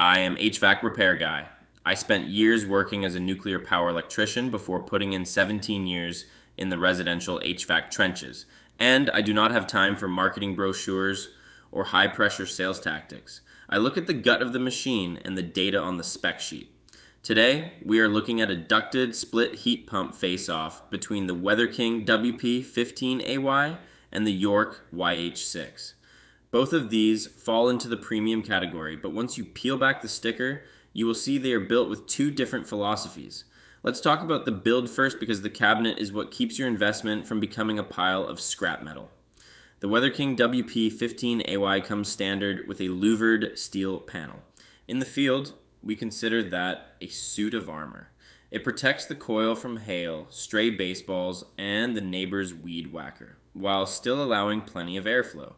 I am HVAC repair guy. I spent years working as a nuclear power electrician before putting in 17 years in the residential HVAC trenches. And I do not have time for marketing brochures or high pressure sales tactics. I look at the gut of the machine and the data on the spec sheet. Today, we are looking at a ducted split heat pump face-off between the Weatherking WP15AY and the York YH6. Both of these fall into the premium category, but once you peel back the sticker, you will see they are built with two different philosophies. Let's talk about the build first because the cabinet is what keeps your investment from becoming a pile of scrap metal. The Weatherking WP15AY comes standard with a louvered steel panel. In the field, we consider that a suit of armor. It protects the coil from hail, stray baseballs, and the neighbor's weed whacker, while still allowing plenty of airflow.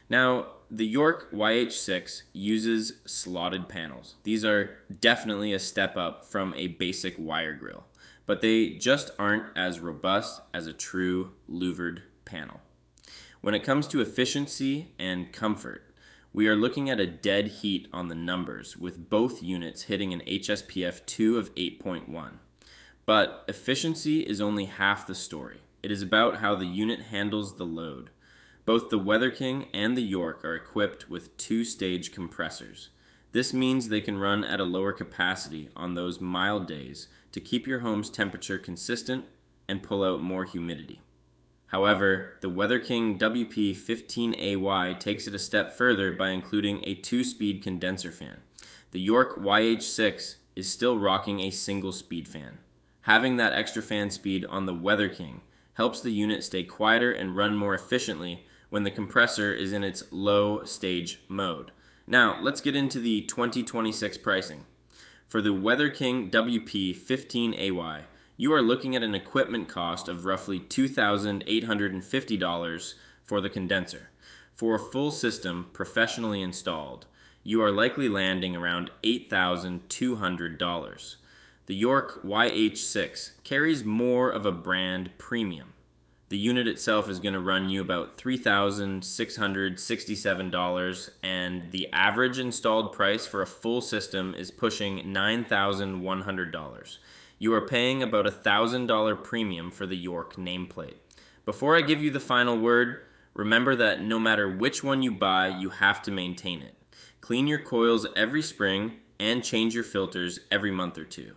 Now, the York YH6 uses slotted panels. These are definitely a step up from a basic wire grill, but they just aren't as robust as a true louvered panel. When it comes to efficiency and comfort, we are looking at a dead heat on the numbers, with both units hitting an HSPF 2 of 8.1. But efficiency is only half the story. It is about how the unit handles the load. Both the Weatherking and the York are equipped with two-stage compressors. This means they can run at a lower capacity on those mild days to keep your home's temperature consistent and pull out more humidity. However, the Weatherking WP15AY takes it a step further by including a two-speed condenser fan. The York YH6 is still rocking a single-speed fan. Having that extra fan speed on the Weatherking helps the unit stay quieter and run more efficiently when the compressor is in its low stage mode. Now, let's get into the 2026 pricing. For the Weatherking WP15AY, you are looking at an equipment cost of roughly $2,850 for the condenser. For a full system professionally installed, you are likely landing around $8,200. The York YH6 carries more of a brand premium. The unit itself is going to run you about $3,667, and the average installed price for a full system is pushing $9,100. You are paying about a $1,000 premium for the York nameplate. Before I give you the final word, remember that no matter which one you buy, you have to maintain it. Clean your coils every spring and change your filters every month or two.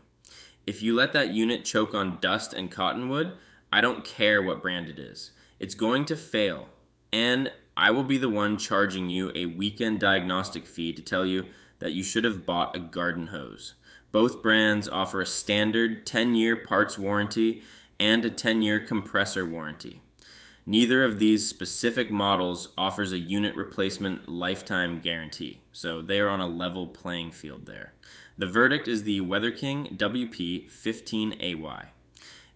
If you let that unit choke on dust and cottonwood, I don't care what brand it is. It's going to fail, and I will be the one charging you a weekend diagnostic fee to tell you that you should have bought a garden hose. Both brands offer a standard 10-year parts warranty and a 10-year compressor warranty. Neither of these specific models offers a unit replacement lifetime guarantee, so they are on a level playing field there. The verdict is the Weatherking WP15AY.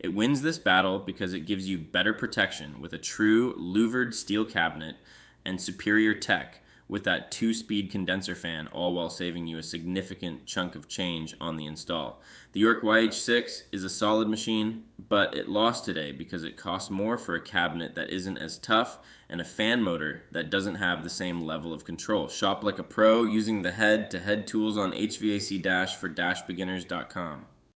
It wins this battle because it gives you better protection with a true louvered steel cabinet and superior tech with that two-speed condenser fan, all while saving you a significant chunk of change on the install. The York YH6 is a solid machine, but it lost today because it costs more for a cabinet that isn't as tough and a fan motor that doesn't have the same level of control. Shop like a pro using the head-to-head tools on HVAC Dash for dashbeginners.com.